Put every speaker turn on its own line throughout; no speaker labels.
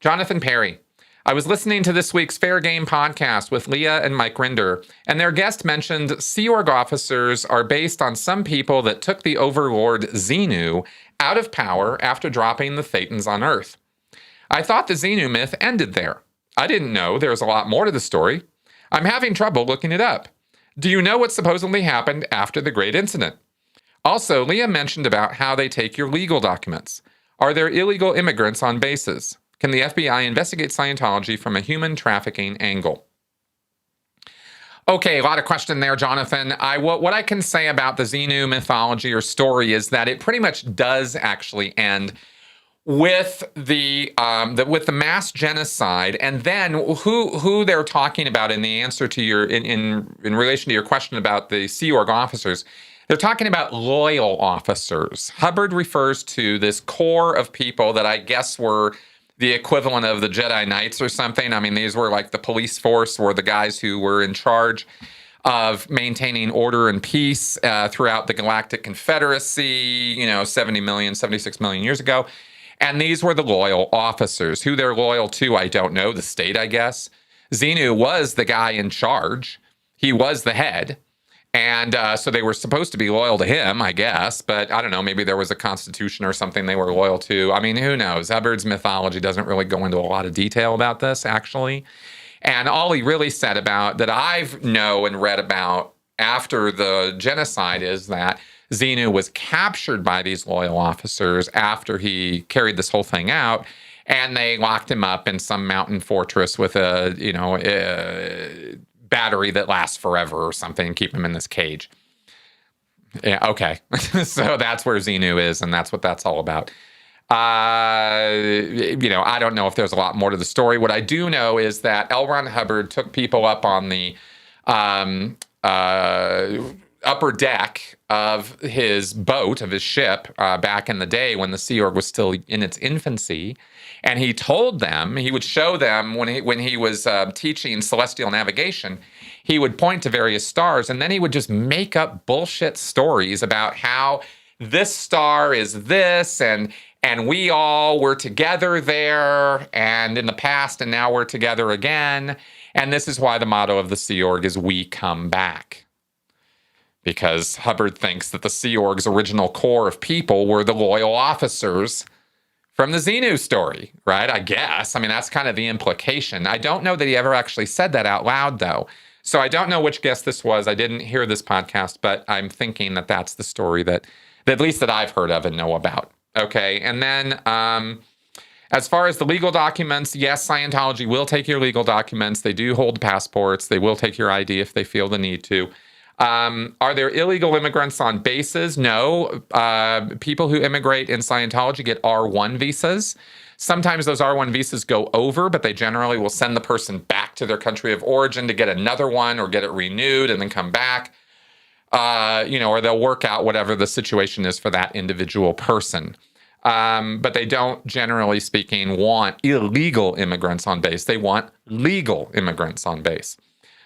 Jonathan Perry. I was listening to this week's Fair Game podcast with Leah and Mike Rinder, and their guest mentioned Sea Org officers are based on some people that took the overlord Xenu out of power after dropping the Thetans on Earth. I thought the Xenu myth ended there. I didn't know there was a lot more to the story. I'm having trouble looking it up. Do you know what supposedly happened after the Great Incident? Also, Leah mentioned about how they take your legal documents. Are there illegal immigrants on bases? Can the FBI investigate Scientology from a human trafficking angle? Okay, a lot of question there, Jonathan. What I can say about the Xenu mythology or story is that it pretty much does actually end with the mass genocide, and then who they're talking about in the answer to your in relation to your question about the Sea Org officers. They're talking about loyal officers. Hubbard refers to this core of people that I guess were the equivalent of the Jedi Knights or something. I mean, these were like the police force, were the guys who were in charge of maintaining order and peace throughout the Galactic Confederacy, 76 million years ago. And these were the loyal officers. Who they're loyal to, I don't know. The state, I guess. Xenu was the guy in charge. He was the head. And so they were supposed to be loyal to him, I guess. But I don't know, maybe there was a constitution or something they were loyal to. I mean, who knows? Hubbard's mythology doesn't really go into a lot of detail about this, actually. And all he really said about that I've know and read about after the genocide is that Xenu was captured by these loyal officers after he carried this whole thing out. And they locked him up in some mountain fortress with a battery that lasts forever or something and keep him in this cage. Yeah, okay. So that's where Xenu is, and that's what that's all about. I don't know if there's a lot more to the story. What I do know is that L. Ron Hubbard took people up on the upper deck of his boat, of his ship, back in the day when the Sea Org was still in its infancy. And he told them, he would show them when he was teaching celestial navigation, he would point to various stars, and then he would just make up bullshit stories about how this star is this, and we all were together there, and in the past, and now we're together again. And this is why the motto of the Sea Org is "We Come Back." Because Hubbard thinks that the Sea Org's original core of people were the loyal officers from the Xenu story, right? I guess. I mean, that's kind of the implication. I don't know that he ever actually said that out loud, though. So I don't know which guest this was. I didn't hear this podcast, but I'm thinking that that's the story that at least that I've heard of and know about. Okay, and then as far as the legal documents, yes, Scientology will take your legal documents. They do hold passports. They will take your ID if they feel the need to. Are there illegal immigrants on bases? No. People who immigrate in Scientology get R1 visas. Sometimes those R1 visas go over, but they generally will send the person back to their country of origin to get another one or get it renewed and then come back. Or they'll work out whatever the situation is for that individual person. But they don't, generally speaking, want illegal immigrants on base. They want legal immigrants on base.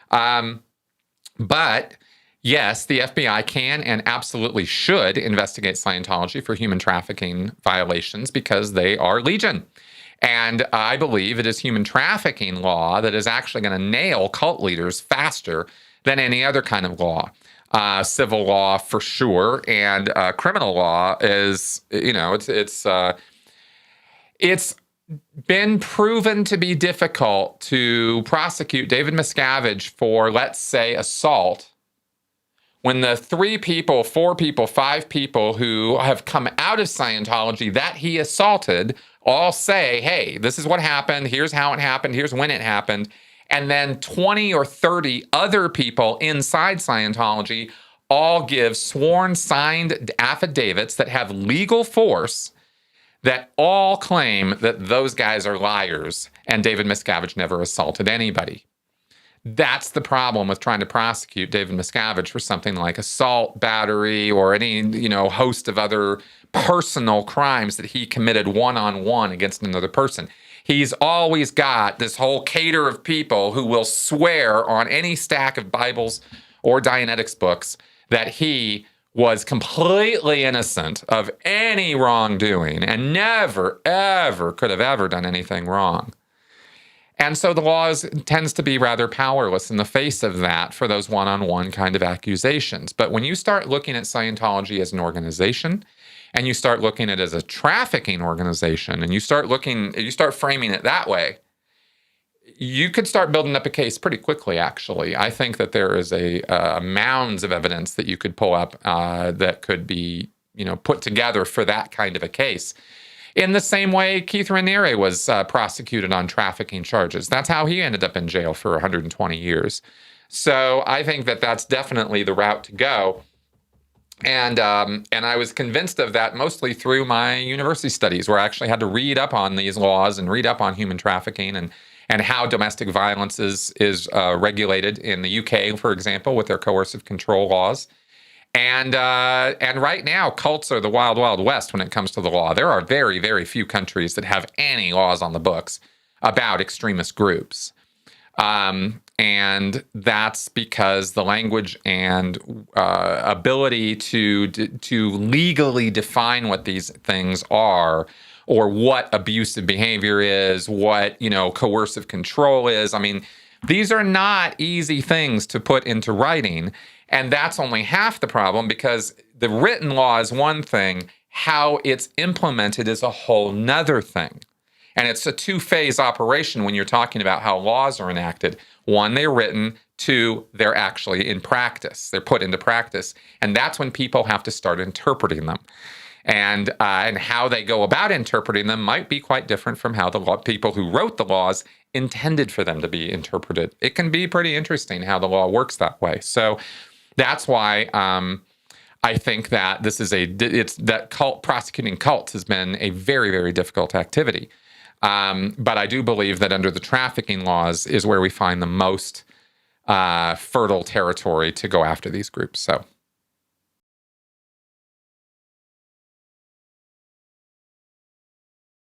But yes, the FBI can and absolutely should investigate Scientology for human trafficking violations because they are legion. And I believe it is human trafficking law that is actually going to nail cult leaders faster than any other kind of law. Civil law for sure, and criminal law is, it's been proven to be difficult to prosecute David Miscavige for, let's say, assault when the 3 people, 4 people, 5 people who have come out of Scientology that he assaulted all say, hey, this is what happened, here's how it happened, here's when it happened. And then 20 or 30 other people inside Scientology all give sworn signed affidavits that have legal force that all claim that those guys are liars and David Miscavige never assaulted anybody. That's the problem with trying to prosecute David Miscavige for something like assault, battery, or any, host of other personal crimes that he committed one-on-one against another person. He's always got this whole cadre of people who will swear on any stack of Bibles or Dianetics books that he was completely innocent of any wrongdoing and never, ever could have ever done anything wrong. And so the law tends to be rather powerless in the face of that for those one-on-one kind of accusations. But when you start looking at Scientology as an organization, and you start looking at it as a trafficking organization, and you start framing it that way, you could start building up a case pretty quickly, actually. I think that there is a mounds of evidence that you could pull up that could be, put together for that kind of a case. In the same way, Keith Raniere was prosecuted on trafficking charges. That's how he ended up in jail for 120 years. So I think that that's definitely the route to go. And I was convinced of that mostly through my university studies, where I actually had to read up on these laws and read up on human trafficking and how domestic violence is regulated in the UK, for example, with their coercive control laws. And right now, cults are the wild, wild west when it comes to the law. There are very, very few countries that have any laws on the books about extremist groups. And that's because the language and ability to legally define what these things are, or what abusive behavior is, what coercive control is. I mean, these are not easy things to put into writing. And that's only half the problem, because the written law is one thing, how it's implemented is a whole nother thing. And it's a two-phase operation when you're talking about how laws are enacted. One, they're written. Two, they're actually in practice. They're put into practice. And that's when people have to start interpreting them. And how they go about interpreting them might be quite different from how the people who wrote the laws intended for them to be interpreted. It can be pretty interesting how the law works that way. So that's why I think that prosecuting cults has been a very, very difficult activity. But I do believe that under the trafficking laws is where we find the most fertile territory to go after these groups. So